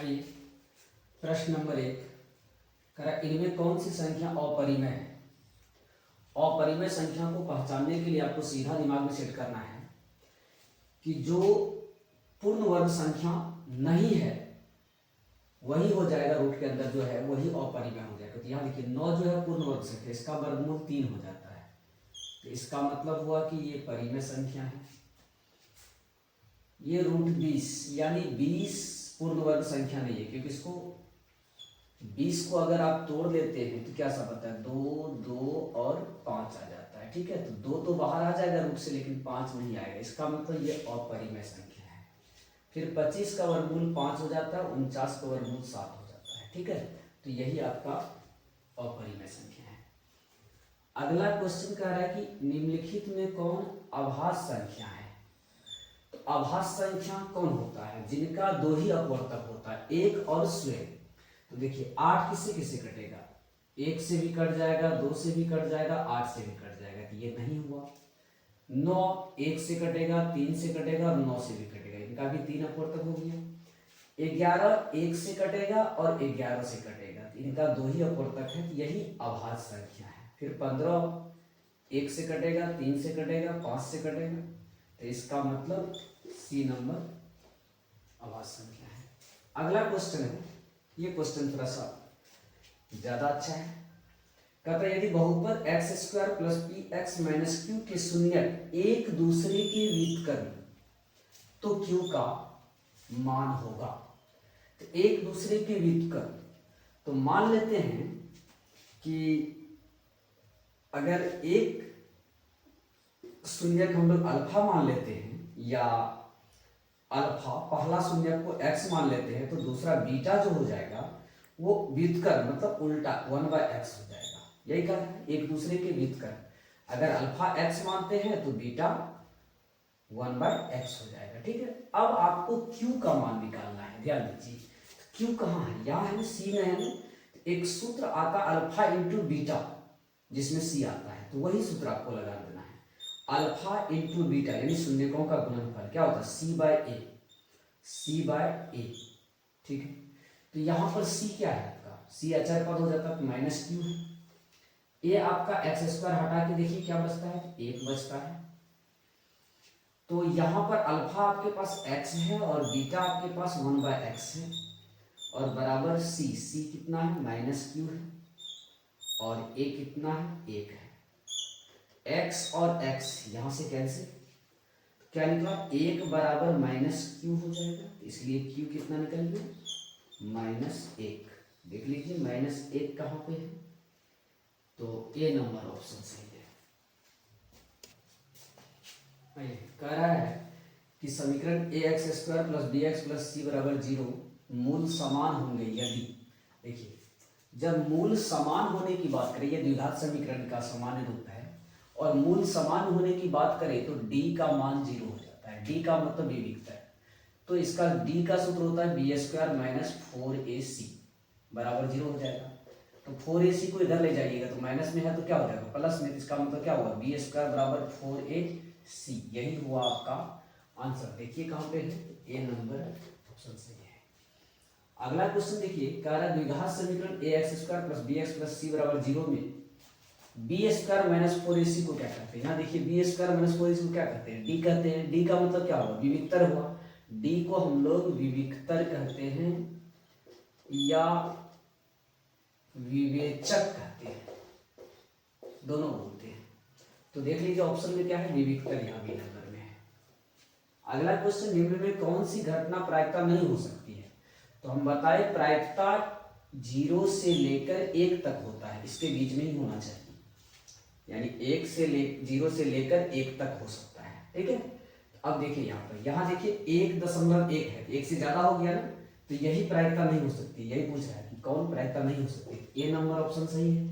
आइए प्रश्न नंबर 1 करा, इनमें कौन सी संख्या अपरिमेय है। अपरिमेय संख्या को पहचानने के लिए आपको सीधा दिमाग में सेट करना है कि जो पूर्ण वर्ग संख्या नहीं है वही हो जाएगा, रूट के अंदर जो है वही अपरिमेय हो जाएगा। तो यहाँ देखिए 9 जो है पूर्ण वर्ग संख्या, इसका वर्गमूल 3 हो जाता है, तो इसका मतलब हुआ कि ये परिमेय संख्या है। ये रूट 20 यानी 20 पूर्ण वर्ग संख्या नहीं है, क्योंकि इसको 20 को अगर आप तोड़ लेते हैं तो क्या सब आता है, 2 2 और 5 आ जाता है। ठीक है, तो 2 तो बाहर आ जाएगा रूट से, लेकिन 5 नहीं आएगा, इसका मतलब ये अपरिमेय संख्या है। फिर 25 का वर्गमूल 5 हो जाता है, 49 का वर्गमूल 7 हो जाता है। ठीक है, तो यही आपका अपरिमेय संख्या है। अगला क्वेश्चन कह रहा है कि निम्नलिखित में कौन अभाज्य संख्या है। तो अभाज्य संख्या कौन होता है, जिनका 2 ही अपवर्तक होता है, 1 और स्वयं। तो देखिए 8 किससे किससे कटेगा, 1 से भी कट जाएगा, 2 से भी कट जाएगा, 8 से भी कट जाएगा, तो ये नहीं हुआ। 9 1 से कटेगा, 3 से कटेगा और 9 से भी कटेगा, इनका भी 3 अपवर्तक हो गया। 11 1 से कटेगा और 11 से कटेगा, तो इनका 2 ही अपवर्तक है, तो यही अभाज्य संख्या है। फिर 15 1 से कटेगा, 3 से कटेगा, 5 से कटेगा, तो इसका मतलब सी नंबर अभाज्य संख्या है। अगला क्वेश्चन है, ये क्वेश्चन थोड़ा सा ज्यादा अच्छा है। कहता है यदि बहुपद x square plus P x minus Q के शून्यक एक दूसरे के व्युत्क्रम तो क्यू का मान होगा। तो एक दूसरे के व्युत्क्रम, तो मान लेते हैं कि अगर एक शून्यक हम लोग अल्फा मान लेते हैं, या अल्फा पहला शून्यक को x मान लेते हैं, तो दूसरा बीटा जो हो जाएगा वो व्युत्क्रम मतलब उल्टा 1/x हो जाएगा। यही कहा है, एक दूसरे के व्युत्क्रम। अगर अल्फा x मानते हैं तो बीटा 1/x हो जाएगा। ठीक है, अब आपको q का मान निकालना है। ध्यान दीजिए q कहाँ है, यहाँ है ना, c में है ना। एक सूत्र आता अल्फा इंटू बीटा जिसमें c आता है, तो वही सूत्र आपको लगा देना है। अल्फा इंटू बीटा यानी शून्यकों का गुणनफल क्या होता है, c/a। ठीक है, तो यहां पर c क्या है आपका, c अचर पद हो जाता है, तो माइनस क्यू है। a आपका एक्स स्क्वायर हटा के देखिए क्या बचता है, 1 बचता है। तो यहां पर अल्फा आपके पास x है और बीटा आपके पास 1/x है, और बराबर c कितना है, माइनस क्यू है, और a कितना है, 1 है। x और x यहां से कैंसिल, क्या निकला, 1 बराबर माइनस क्यू हो जाएगा, इसलिए q कितना निकल गया, -1। देख लीजिए -1 कहां पे है, तो ए नंबर ऑप्शन सही है। कह रहा है कि समीकरण ax square plus bx plus c बराबर 0 मूल समान होंगे यदि, देखिए जब मूल समान होने की बात करें, यह द्विघात समीकरण का सामान्य रूप है, और मूल समान होने की बात करें तो d का मान 0 हो जाता है। d का मतलब विविक्तर, तो इसका d का सूत्र होता है बी स्क्वायर माइनस 4ac बराबर 0 हो जाएगा। तो 4ac को इधर ले जाइएगा तो माइनस में है तो क्या हो जाएगा, प्लस में, इसका मतलब क्या हुआ, बी स्क्वायर बराबर 4ac। यही हुआ आपका आंसर। देखिए कहां पे है, ए नंबर ऑप्शन सही है। अगला क्वेश्चन देखिए, कह रहा है द्विघात समीकरण ax square plus bx plus c बराबर 0 में बी स्क्वायर माइनस 4ac को क्या कहते हैं। यहाँ देखिए बी स्क्वायर माइनस 4ac को क्या कहते हैं, डी कहते हैं। डी का मतलब क्या हुआ, विविक्तर हुआ। डी को हम लोग विविक्तर कहते हैं या विवेचक कहते हैं, दोनों बोलते हैं। तो देख लीजिए ऑप्शन में क्या है, विविक्तर, यहाँ बी नंबर में है। अगला क्वेश्चन, निम्न में कौन सी घटना प्रायिकता नहीं हो सकती है। तो हम बताए प्रायिकता 0 से लेकर 1 तक होता है, इसके बीच में ही होना चाहिए, यानी 0 से लेकर 1 तक हो सकता है। ठीक है, अब देखिए यहाँ पर, यहाँ देखिए 1.1 है, 1 से ज्यादा हो गया ना, तो यही प्रायिकता नहीं हो सकती। यही पूछ रहा है कि कौन प्रायिकता नहीं हो सकती, ए नंबर ऑप्शन सही है।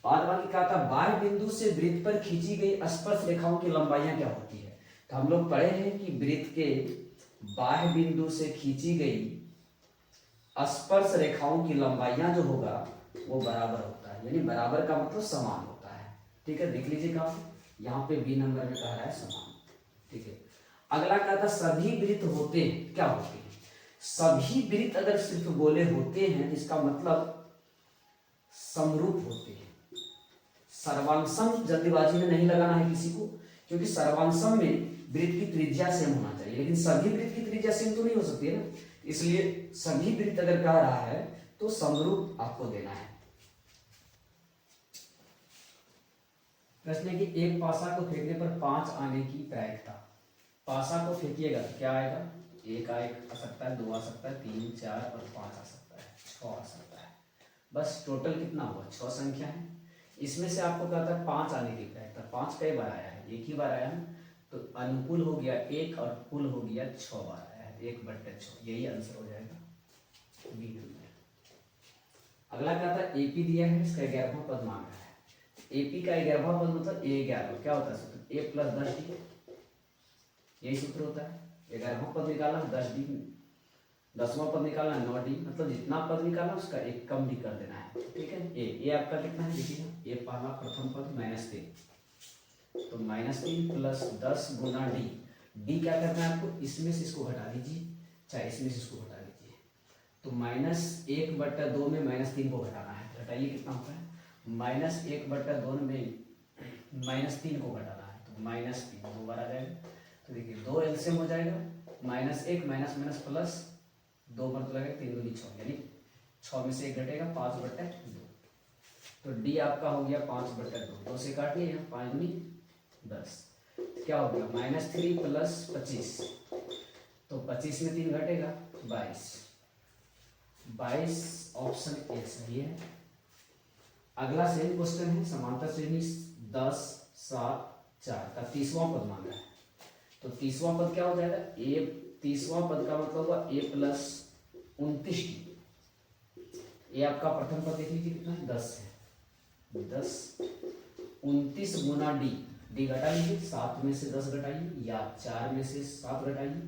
बाद बाकी कहा था बाह्य बिंदु से वृत्त पर खींची गई स्पर्श रेखाओं की लंबाइयां क्या होती है। तो हम लोग पढ़े हैं कि वृत्त के बाह्य बिंदु से खींची गई स्पर्श रेखाओं की लंबाइयां जो होगा वो बराबर होता है, यानी बराबर का मतलब समान होता है। ठीक है, देख लीजिए कहां, यहाँ पे बी नंबर में कह रहा है समान। ठीक है, अगला कहता सभी वृत्त होते हैं, क्या होते हैं, सभी वृत्त अगर सिर्फ गोले होते हैं तो इसका मतलब समरूप होते हैं। सर्वांशम जल्दीबाजी में नहीं लगाना है किसी को, क्योंकि सर्वांशम में वृत्त की त्रिज्या सेम होना चाहिए, लेकिन सभी वृत्त की त्रिज्या सेम तो नहीं हो सकती है ना, इसलिए सभी वृत्त अगर कह रहा है तो समरूप आपको देना है। प्रश्न है कि एक पासा को फेंकने पर 5 आने की प्रायिकता। पासा को फेंकिएगा तो क्या आएगा, 1 आ सकता है, 2 आ सकता है, 3, 4 और 5 आ सकता है, 6 आ सकता है। बस टोटल कितना हुआ, 6 संख्या है। इसमें से आपको कहता है 5 आने की प्रायिकता। 5 कई बार आया है, एक ही बार आया है, तो अनुकूल हो गया 1 और कुल हो गया 6 बार आया है, 1/6। यही आंसर हो जाएगा बी नंबर। अगला कहता है एपी दिया है, इसका 11वां पद मांग रहा है। एपी का 11वां पद मतलब A11 क्या होता है सूत्र, A + 10D, यही सूत्र होता है। 11वां पद निकाला 10D, 10वां पद निकालना 9D, मतलब जितना पद निकालना उसका एक कम भी कर देना है, ठीक है। ए आपका कितना है देखिए, ए पहला प्रथम पद -3, तो -3 + 10 गुना D। D क्या करना है आपको, इसमें से इसको घटा दीजिए, चाहे इसमें से इसको घटा दीजिए, तो -1/2 में -3 को घटाना है, घटाइए कितना होता है, -1/2 में -3 को घटाना है, तो -3 2 बार आ जाएगा, तो देखिए 2 एलसीएम हो जाएगा, -1 माइनस प्लस 2 मतलब लगेगा 3 दूनी 6, यानी 6 में से 1 घटेगा 5/2, तो डी आपका हो गया 5/2, 2 से काटिए यहाँ 5 दूनी 10, क्या हो गया -3 + 25, तो 25 में 3 घटेगा 22 ऑप्शन ए सही है। अगला सेम क्वेश्चन है, समांतर श्रेणी 10, 7, 4 का 30वां पद मांगा है, तो 30वां पद क्या हो जाएगा, ए 30वां पद का मतलब हुआ A + 29D। ये आपका प्रथम पद देख लीजिए कितना है, 10 है, 10 29 गुना D घटा लीजिए, 7 में से 10 घटाइए या 4 में से 7 घटाइए,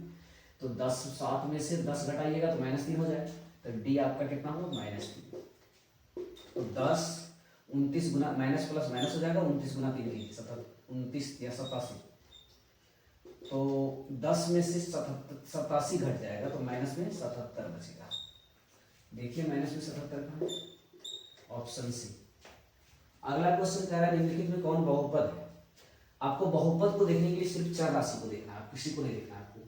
तो 7 में से 10 घटाइएगा तो -3 हो जाए, तो D आपका कितना हुआ -3, तो 10 29 गुना माइनस प्लस माइनस हो जाएगा, 29 गुना 3 29 या 87, तो 10 में से 87 घट जाएगा, तो माइनस में 77 बचेगा। देखिए माइनस में 77 कहाँ है, ऑप्शन सी। अगला क्वेश्चन कह रहा है निम्नलिखित में कौन बहुपद है। आपको बहुपद को देखने के लिए सिर्फ चर राशि को देखना है, किसी को नहीं देखना है आपको।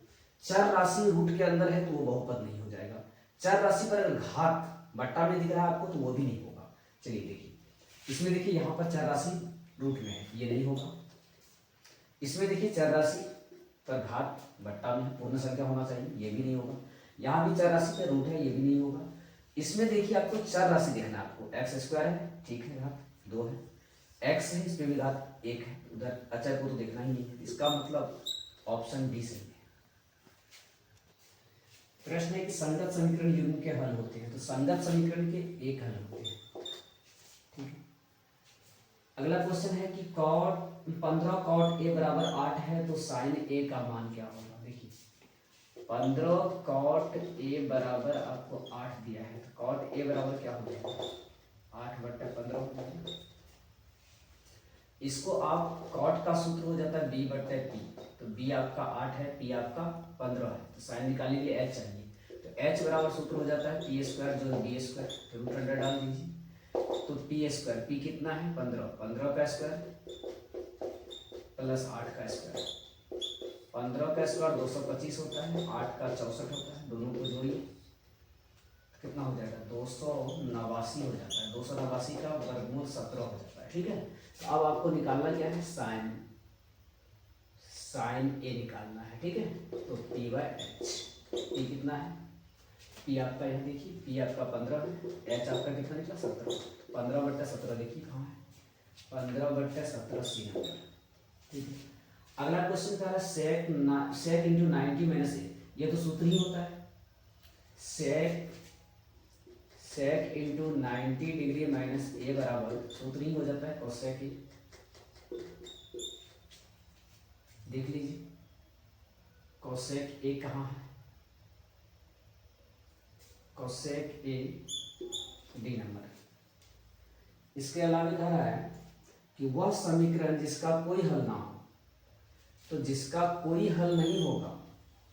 चर राशि रूट के अंदर है तो वो बहुपद नहीं हो जाएगा। चर राशि पर अगर घात बट्टा में दिख रहा है आपको तो वो भी नहीं होगा। चलिए देखिए, इसमें देखिए यहाँ पर चर राशि रूट में है, ये नहीं होगा। इसमें देखिए चर राशि पर घात बट्टा में पूर्ण संख्या होना चाहिए, ये भी नहीं होगा। यहाँ भी चर राशि पर रूट है, ये भी नहीं होगा। इसमें देखिए आपको चर राशि देखना है, आपको x² है, ठीक है, घात 2 है, x है, इसमें भी घात 1 है, उधर अचर को तो देखना ही नहीं है, इसका मतलब ऑप्शन डी सही है। प्रश्न है कि संगत समीकरण युग्म के हल होते हैं, तो संगत समीकरण के एक हल होते हैं, ठीक है। अगला क्वेश्चन है कि cot 15 cot a = 8 है तो sin a का मान क्या होगा। देखिए 15 cot a बराबर आपको 8 दिया है, तो cot a बराबर क्या हो जाएगा, 8/15 हो जाएगा। इसको आप cot का सूत्र हो जाता है b/p, तो b आपका 8 है, p आपका 15 है, तो sin निकालेंगे h चाहिए, तो h बराबर सूत्र हो जाता है p² जो b², तो √100 डाल दीजिए, तो p², p कितना है 15, 15 का स्क्वायर प्लस 8 का स्क्वायर, 15 का स्क्वायर 225 होता है, 8 का 64 होता है, दोनों को जोड़िए कितना हो जाएगा 289 हो जाता है, 289 का वर्गमूल 17 हो जाता है, ठीक है। तो अब आपको निकालना क्या है, साइन ए निकालना है, ठीक है। तो p/h, p कितना है, p आपका यहाँ देखिए, p आपका 15 है, h आपका कितना निकला 17, 15/17 देखिए कहाँ है, 15/17 सी नंबर, ठीक है। अगला क्वेश्चन कह रहा है sec × 90 - a, ये तो सूत्र ही होता है, sec × 90 डिग्री माइनस a बराबर सूत्र ही हो जाता है cosec a। देख लीजिए cosec a कहाँ है, cosec a डी नंबर। इसके अलावा कह रहा है कि वह समीकरण जिसका कोई हल ना हो, तो जिसका कोई हल नहीं होगा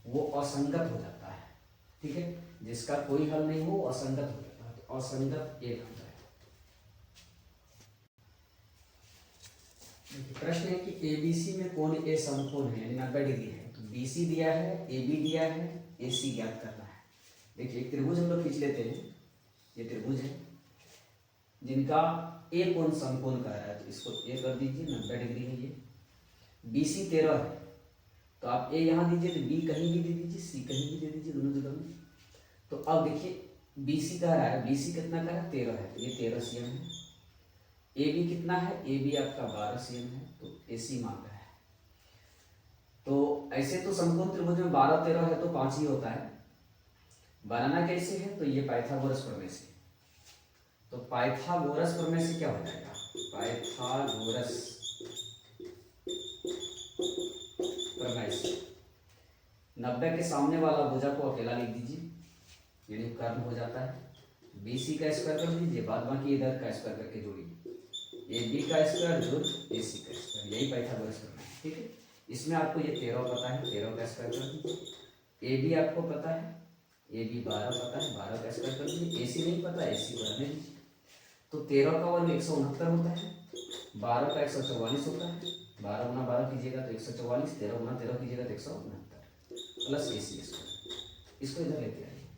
वो असंगत हो जाता है, ठीक है, जिसका कोई हल नहीं हो असंगत हो जाता है, तो असंगत ए नंबर है। प्रश्न है कि एबीसी में कोण ए समकोण है यानी 90 डिग्री है, तो बीसी दिया है, एबी दिया है, एसी ज्ञात करना है। देखिए एक त्रिभुज हम लोग खींच लेते हैं, ये त्रिभुज है जिनका ए कोण समकोण कह रहा है, तो इसको ए कर दीजिए, 90 डिग्री है ये। बीसी 13 है, तो आप ए यहाँ दीजिए, तो बी कहीं भी दे दीजिए, सी कहीं भी दे दीजिए, दोनों जगह में। तो अब देखिए बीसी कह रहा है, बीसी कितना कह रहा है 13 है, तो ये 13 सीएम है। ए बी कितना है, ए बी आपका 12 सीएम है, तो एसी मांग रहा है। तो ऐसे तो समकोण त्रिभुज में 12 13 है तो 5 ही होता है, बनाना कैसे है, तो ये पाइथागोरस प्रमेय से। तो पाइथागोरस प्रमेय से क्या हो जाएगा, पाइथागोरस प्रमेय से 90 के सामने वाला भुजा को अकेला लिख दीजिए, यानी कर्ण हो जाता है। बीसी का स्क्वायर कर दीजिए, बाद बाकी इधर का स्क्वायर करके जोड़िए, ए बी का स्क्वायर जोड़ एसी का स्क्वायर, यही पाइथागोरस प्रमेय है। ठीक है, इसमें आपको ये 13 पता है, 13 का स्क्वायर कर दीजिए। ए बी आपको पता है, ए बी 12 पता है, 12 का स्क्वायर कर दीजिए। एसी नहीं पता, एसी को रहने दीजिए। तो 13 का वर्ग 169 होता है, 12 का 144 होता है, 12 गुना 12 कीजिएगा तो 144, 13 गुना 13 कीजिएगा तो 169 प्लस एसी स्क्वायर। इसको इधर लेते आइए,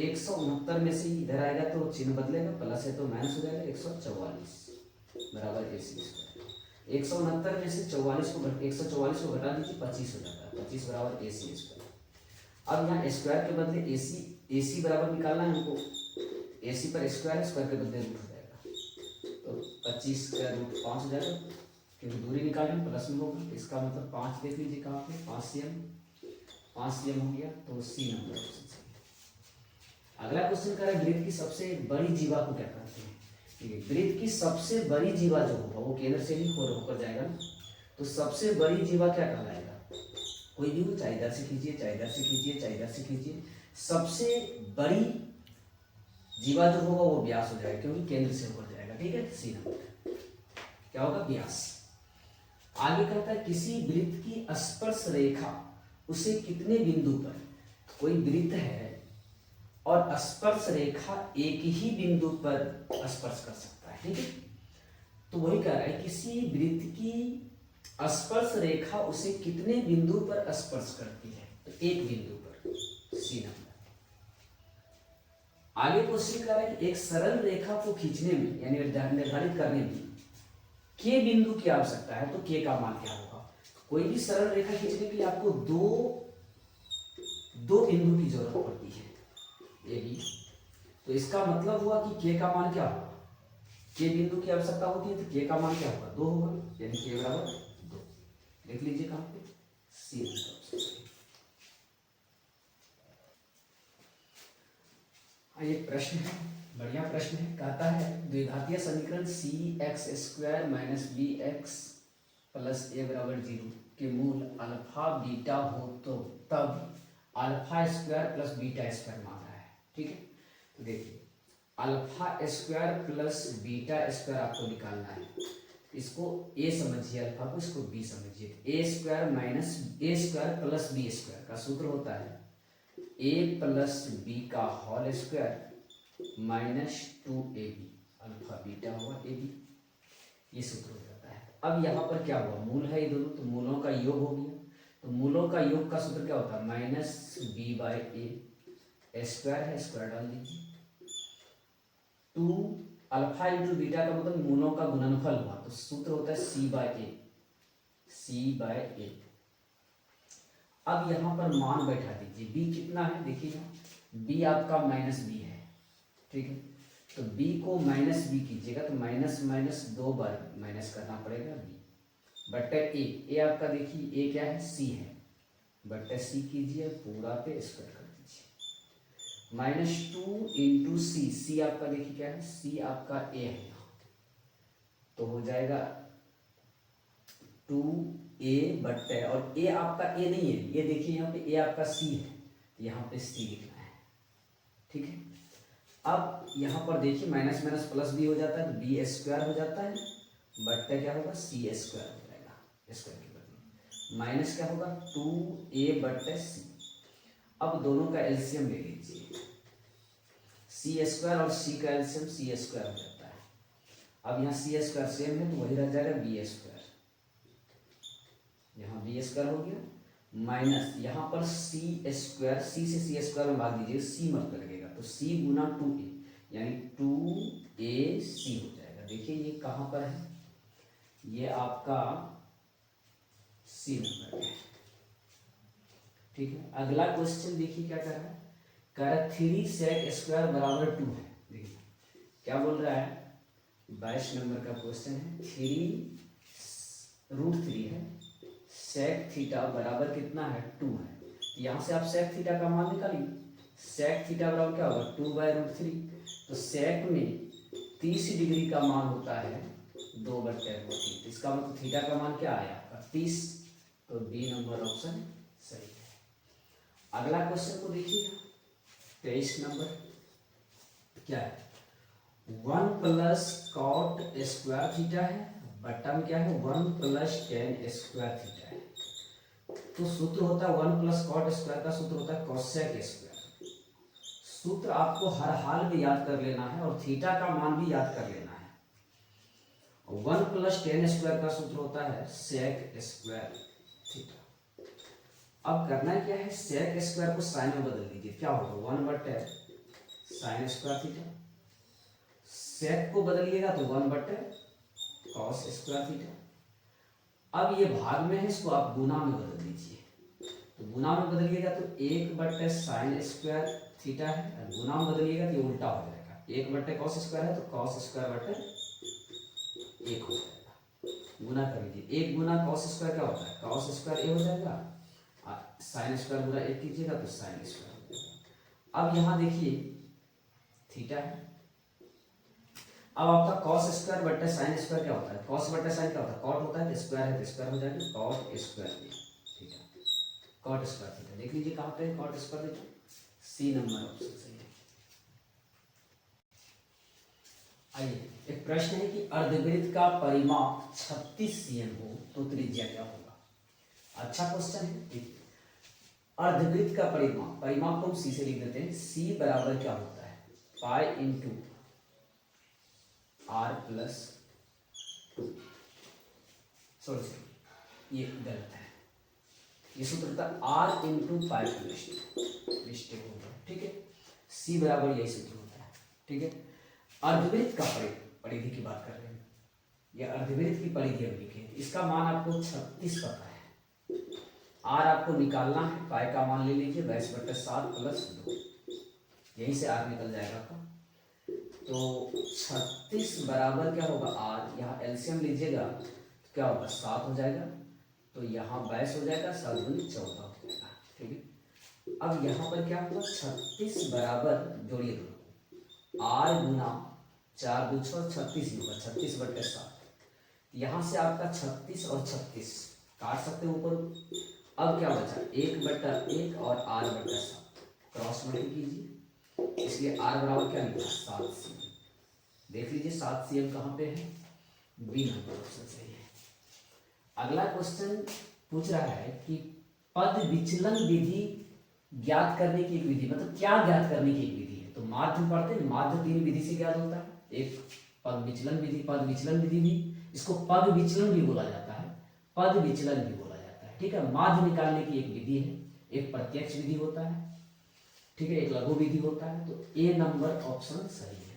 169 में से इधर आएगा तो चिन्ह बदलेगा, प्लस है तो माइनस हो जाएगा, 144 बराबर एसी स्क्वायर। 169 में से 144 को घटा दीजिए, 25 हो जाता है, 25 बराबर एसी स्क्वायर। अब यहाँ स्क्वायर के बदले एसी बराबर निकालना है हमको, एसी पर स्क्वायर है, स्क्वायर के बदले रूट हो जाएगा, तो 25 का रूट 5 हो जाएगा, क्योंकि दूरी निकालें प्लस में होगा, तो इसका मतलब 5 देख लीजिए कहाँ पे, 5 cm हो गया, तो सी नंबर ऑप्शन सही। अगला क्वेश्चन कर रहा है वृत्त की सबसे बड़ी जीवा को क्या कहते हैं। वृत्त की सबसे बड़ी जीवा जो होगा वो केंद्र से ही होकर जाएगा ना, तो सबसे बड़ी जीवा क्या कहलाएगा, कोई भी हो, चाहे इधर से खींचिए, चाहे इधर से खींचिए, चाहे इधर से खींचिए, सबसे बड़ी जीवा जो होगा वो व्यास हो जाएगा, क्योंकि केंद्र से होकर जाएगा। ठीक है, सी नंबर क्या होगा, व्यास। आगे कहता है किसी वृत्त की स्पर्श रेखा उसे कितने बिंदु पर, कोई वृत्त है और स्पर्श रेखा एक ही बिंदु पर स्पर्श कर सकता है। ठीक है, तो वही कह रहा है किसी वृत्त की स्पर्श रेखा उसे कितने बिंदु पर स्पर्श करती है, तो एक बिंदु पर, सी नंबर। आगे क्वेश्चन कह रहा है कि एक सरल रेखा को खींचने में यानी निर्धारित करने में के बिंदु की आवश्यकता है, तो के का मान क्या होगा। कोई भी सरल रेखा खींचने के लिए आपको दो बिंदु की जरूरत पड़ती है, ये भी। तो इसका मतलब हुआ कि के का मान क्या होगा, के बिंदु की आवश्यकता होती है, तो के का मान क्या होगा, 2 होगा, यानी के बराबर 2। लिख लीजिए कहां पे, सी नंबर। हाँ, ये प्रश्न है, बढ़िया प्रश्न है। कहता है द्विघातीय समीकरण C X square minus B X plus A बराबर 0 के मूल अल्फा बीटा हो तो तब alpha square plus beta square मांगा है। ठीक है, तो देखिए alpha square plus beta square आपको निकालना है, इसको ए समझिए अल्फा को, इसको बी समझिए। A square minus A square plus B square का सूत्र होता है ए प्लस बी का whole square minus 2ab, alpha beta हुआ ए बी, ये सूत्र हो जाता है। अब यहाँ पर क्या हुआ, मूल है ये दोनों, तो मूलों का योग हो गया, तो मूलों का योग का सूत्र क्या होता है, minus B by A, square है स्क्वायर डाल दीजिए, 2 अल्फा इंटू बीटा का मतलब मूलों का गुणनफल हुआ, तो सूत्र होता है सी बाय ए। अब यहाँ पर मान बैठा दीजिए, b कितना है देखिए, b आपका माइनस बी है। ठीक है, तो b को माइनस बी कीजिएगा तो माइनस माइनस 2 बार माइनस करना पड़ेगा b बट्टे ए आपका देखिए a क्या है, c है, बट्टे c कीजिए पूरा पे स्क्वायर कर दीजिए, माइनस 2 इंटू सी आपका देखिए क्या है, c आपका a है यहाँ, तो हो जाएगा 2a बट्टे, और a आपका a नहीं है, ये देखिए यहाँ पे a आपका c है, तो यहाँ पे c लिखना है। ठीक है, अब यहाँ पर देखिए माइनस माइनस प्लस भी हो जाता है, तो b स्क्वायर हो जाता है, बट्टे क्या होगा, c स्क्वायर हो जाएगा, स्क्वायर के बदले माइनस क्या होगा 2a बट्टे c। अब दोनों का एलसीएम ले लीजिए, सी स्क्वायर और सी का एलसीएम सी स्क्वायर हो जाता है। अब यहाँ सी स्क्वायर सेम है तो वही रह जाएगा बी स्क्वायर, यहाँ बी स्क्वायर हो गया, माइनस यहाँ पर सी स्क्वायर, सी से सी स्क्वायर में भाग दीजिए, सी मत लगेगा तो सी गुना 2a यानी 2ac हो जाएगा। देखिए ये कहाँ पर है, ये आपका सी नंबर है, ठीक है। अगला क्वेश्चन देखिए क्या कर रहा है, कह रहा है 3 sec स्क्वायर बराबर 2 है। देखिए क्या बोल रहा है, 22 नंबर का क्वेश्चन है, 3√3 है, sec थीटा बराबर कितना है 2 है। यहाँ से आप sec थीटा का मान निकालिए, sec थीटा बराबर क्या होगा 2/√3, तो sec में 30 डिग्री का मान होता है 2/√3, इसका मतलब थीटा का मान क्या आया आपका 30, तो बी नंबर ऑप्शन सही है। अगला क्वेश्चन को देखिएगा, 23 नंबर क्या है, 1 प्लस कॉट स्क्वायर थीटा है, बट्टा में क्या है 1 प्लस टेन स्क्वायर थीटा है। तो सूत्र होता है 1 प्लस कॉट स्क्वायर का सूत्र होता है कोसेक स्क्वायर। सूत्र आपको हर हाल में याद कर लेना है और थीटा का मान भी याद कर लेना है। 1 प्लस टेन स्क्वायर का सूत्र होता है सेक स्क्वायर थीटा। अब करना क्या है, सेक स्क्वायर को साइन में बदल दीजिए, क्या होगा 1/sin स्क्वायर थीटा, सेक को बदलिएगा तो 1/cos स्क्वायर थीटा। अब ये भाग में है, इसको आप गुना में बदल दीजिए, तो गुना में बदलिएगा तो 1/sin स्क्वायर थीटा है, और गुना में बदलिएगा तो ये उल्टा हो जाएगा, 1/cos स्क्वायर है तो cos स्क्वायर बटे 1 हो जाएगा। गुना कर लीजिए, 1 गुना cos स्क्वायर क्या होता है cos स्क्वायर a हो जाएगा, साइन स्क्वायर गुना 1 कीजिएगा तो साइन स्क्वायर हो जाएगा। अब यहाँ देखिए थीटा है, अब आपका cos स्क्वायर बटे साइन स्क्वायर क्या होता है, cos बटे साइन क्या होता है कॉट होता है, तो स्क्वायर है तो स्क्वायर हो जाएगा, cot square theta, cot square theta. देख लीजिए कहाँ पे cot square theta, C number option सही है। आइए एक प्रश्न है कि अर्धवृत्त का परिमाप 36 cm हो तो त्रिज्या क्या होगा। अच्छा क्वेश्चन है। अर्धवृत्त का परिमाप, परिमाप को हम सी से लिख देते हैं, सी बराबर क्या होता है pi into R plus 2, sorry ये गलत है, ये सूत्र होता है R into pi plus 2, mistake हो गया, ठीक है। सी बराबर यही सूत्र होता है, ठीक है। अर्धवृत्त का परिधि की बात कर रहे हैं, या अर्धवृत्त की परिधि हम लिखे, इसका मान आपको 36 पता है, आर आपको निकालना है, पाई का मान ले लीजिए 22/7 प्लस 2, यहीं से आर निकल जाएगा आपका, तो 36 बराबर क्या होगा आर, यहाँ एलसीएम लीजिएगा तो क्या होगा 7 हो जाएगा, तो यहाँ 22 हो जाएगा, 7 दूनी 14 हो जाएगा, ठीक है। अब यहाँ पर क्या होगा 36 बराबर जोड़िए दोनों, आर गुना 4 2 6 36 ही होगा, 36/7, यहाँ से आपका 36 और 36 काट सकते हैं ऊपर। अब क्या बचा 1/1 और r/7 क्रॉस मल्टी कीजिए, इसलिए r बराबर क्या निकला 7 cm। देख लीजिए 7 cm कहाँ पे है, बी नंबर ऑप्शन सही है। अगला क्वेश्चन पूछ रहा है कि पद विचलन विधि ज्ञात करने की एक विधि, मतलब क्या ज्ञात करने की एक विधि है, तो माध्य पढ़ते हैं, माध्य 3 विधि से ज्ञात होता है, एक पद विचलन विधि, पद विचलन विधि भी, इसको पद विचलन भी बोला जाता है, पद विचलन भी बोला जाता है, ठीक है। माध्य निकालने की एक विधि है, एक प्रत्यक्ष विधि होता है, ठीक है, एक लघु विधि होता है, तो ए नंबर ऑप्शन सही है।